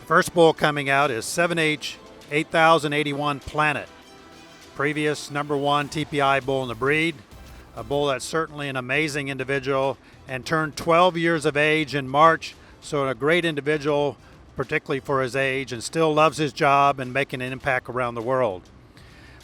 First bull coming out is 7H 8081 Planet. Previous #1 TPI bull in the breed. A bull that's certainly an amazing individual and turned 12 years of age in March. So a great individual, particularly for his age, and still loves his job and making an impact around the world.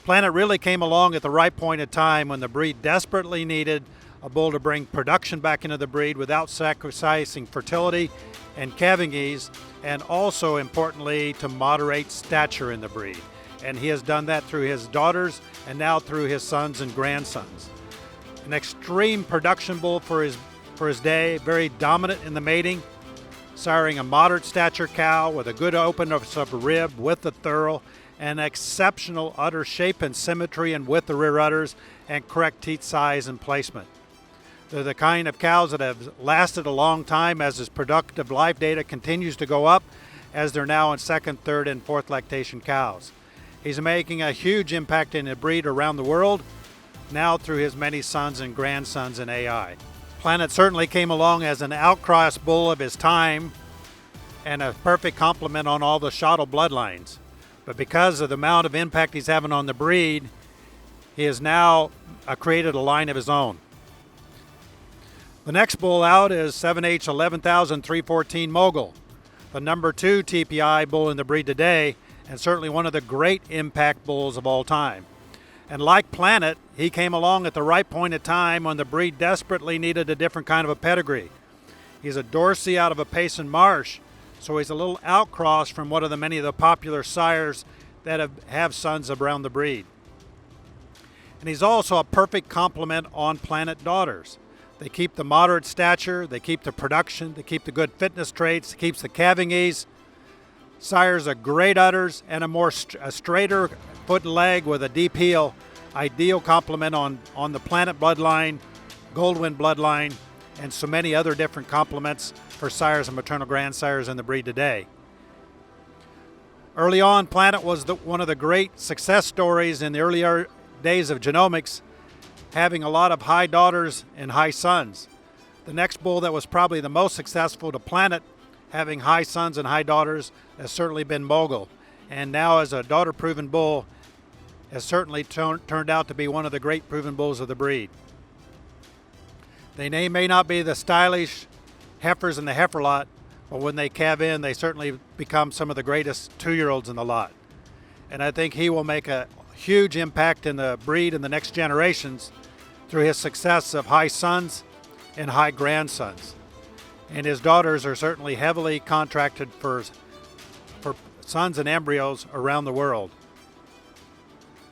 Planet really came along at the right point in time when the breed desperately needed a bull to bring production back into the breed without sacrificing fertility and calving ease, and also importantly to moderate stature in the breed. And he has done that through his daughters and now through his sons and grandsons. An extreme production bull for his day, very dominant in the mating, siring a moderate stature cow with a good openness of rib with the thurl, and exceptional udder shape and symmetry and with the rear udders, and correct teat size and placement. They're the kind of cows that have lasted a long time as his productive life data continues to go up, as they're now in second, third, and fourth lactation cows. He's making a huge impact in the breed around the world, now through his many sons and grandsons in AI. Planet certainly came along as an outcross bull of his time and a perfect complement on all the Shottie bloodlines. But because of the amount of impact he's having on the breed, he has now created a line of his own. The next bull out is 7H 11314 Mogul, the #2 TPI bull in the breed today, and certainly one of the great impact bulls of all time. And like Planet, he came along at the right point in time when the breed desperately needed a different kind of a pedigree. He's a Dorsey out of a Payson Marsh, so he's a little outcross from one of the many of the popular sires that have sons around the breed. And he's also a perfect complement on Planet daughters. They keep the moderate stature, they keep the production, they keep the good fitness traits, it keeps the calving ease. Sires are great udders and a straighter foot and leg with a deep heel. Ideal complement on the Planet bloodline, Goldwyn bloodline, and so many other different complements for sires and maternal grandsires in the breed today. Early on, Planet was one of the great success stories in the earlier days of genomics, having a lot of high daughters and high sons. The next bull that was probably the most successful to Planet, having high sons and high daughters, has certainly been Mogul. And now as a daughter-proven bull, has certainly turned out to be one of the great proven bulls of the breed. They may not be the stylish heifers in the heifer lot, but when they calve in, they certainly become some of the greatest 2-year-olds in the lot. And I think he will make a huge impact in the breed in the next generations through his success of high sons and high grandsons. And his daughters are certainly heavily contracted for sons and embryos around the world.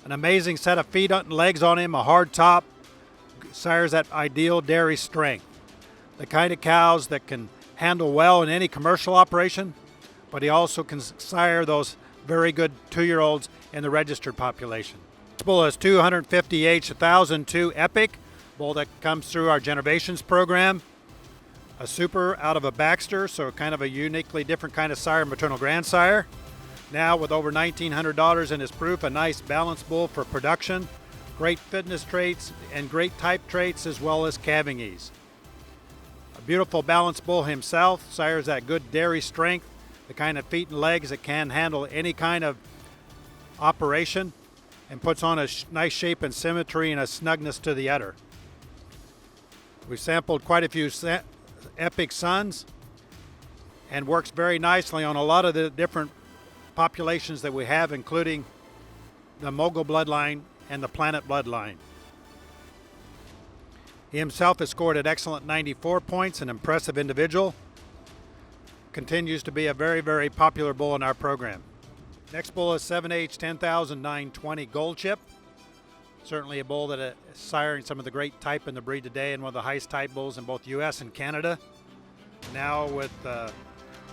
An amazing set of feet and legs on him, a hard top, sires that ideal dairy strength. The kind of cows that can handle well in any commercial operation, but he also can sire those very good 2-year-olds in the registered population. This bull is 250H 1002 Epic, bull that comes through our Generations program. A super out of a Baxter, so kind of a uniquely different kind of sire, maternal grandsire. Now with over 1,900 daughters in his proof, a nice balanced bull for production, great fitness traits and great type traits as well as calving ease. A beautiful balanced bull himself, sires that good dairy strength, the kind of feet and legs that can handle any kind of operation, and puts on a nice shape and symmetry and a snugness to the udder. We've sampled quite a few Epic sons and works very nicely on a lot of the different populations that we have, including the Mogul bloodline and the Planet bloodline. He himself has scored an excellent 94 points, an impressive individual. Continues to be a very, very popular bull in our program. Next bull is 7H 10920 Gold Chip. Certainly a bull that is siring some of the great type in the breed today and one of the highest type bulls in both U.S. and Canada. Now with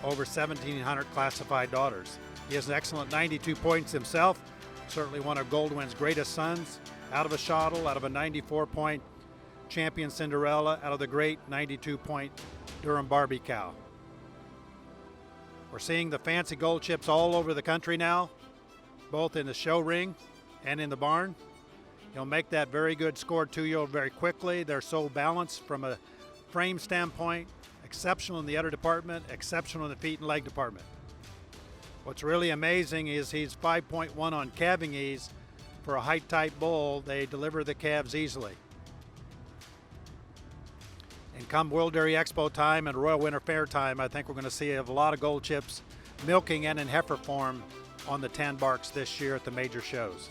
over 1,700 classified daughters. He has an excellent 92 points himself. Certainly one of Goldwyn's greatest sons. Out of a Shottie, out of a 94-point champion Cinderella, out of the great 92-point Durham Barbie cow. We're seeing the fancy gold chips all over the country now, both in the show ring and in the barn. He'll make that very good scored 2-year-old very quickly. They're so balanced from a frame standpoint, exceptional in the udder department, exceptional in the feet and leg department. What's really amazing is he's 5.1 on calving ease. For a height type bull, they deliver the calves easily. And come World Dairy Expo time and Royal Winter Fair time, I think we're going to see a lot of gold chips milking and in heifer form on the tan barks this year at the major shows.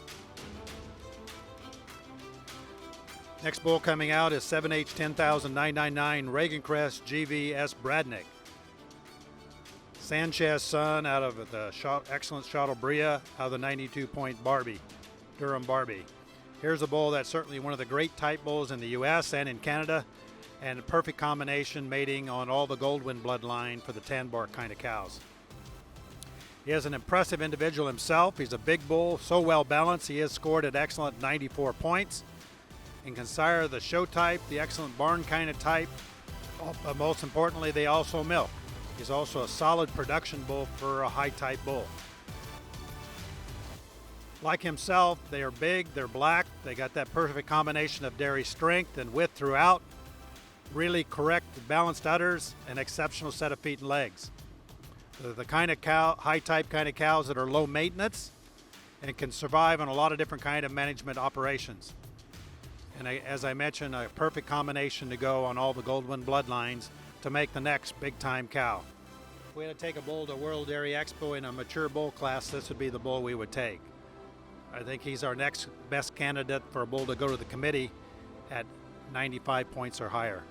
Next bull coming out is 7H 10,999 Regancrest-Gv S BRADNICK. Sanchez son out of the excellent Shottie out of the 92-point Barbie, Durham Barbie. Here's a bull that's certainly one of the great type bulls in the U.S. and in Canada, and a perfect combination mating on all the Goldwyn bloodline for the tan bark kind of cows. He is an impressive individual himself. He's a big bull, so well balanced. He is scored at excellent 94 points. And can sire the show type, the excellent barn kind of type. But most importantly, they also milk. He's also a solid production bull for a high type bull. Like himself, they are big, they're black, they got that perfect combination of dairy strength and width throughout. Really correct, balanced udders, and exceptional set of feet and legs. They're the kind of cow, high type kind of cows that are low maintenance and can survive on a lot of different kind of management operations. And as I mentioned, a perfect combination to go on all the Goldwyn bloodlines to make the next big time cow. If we had to take a bull to World Dairy Expo in a mature bull class, this would be the bull we would take. I think he's our next best candidate for a bull to go to the committee at 95 points or higher.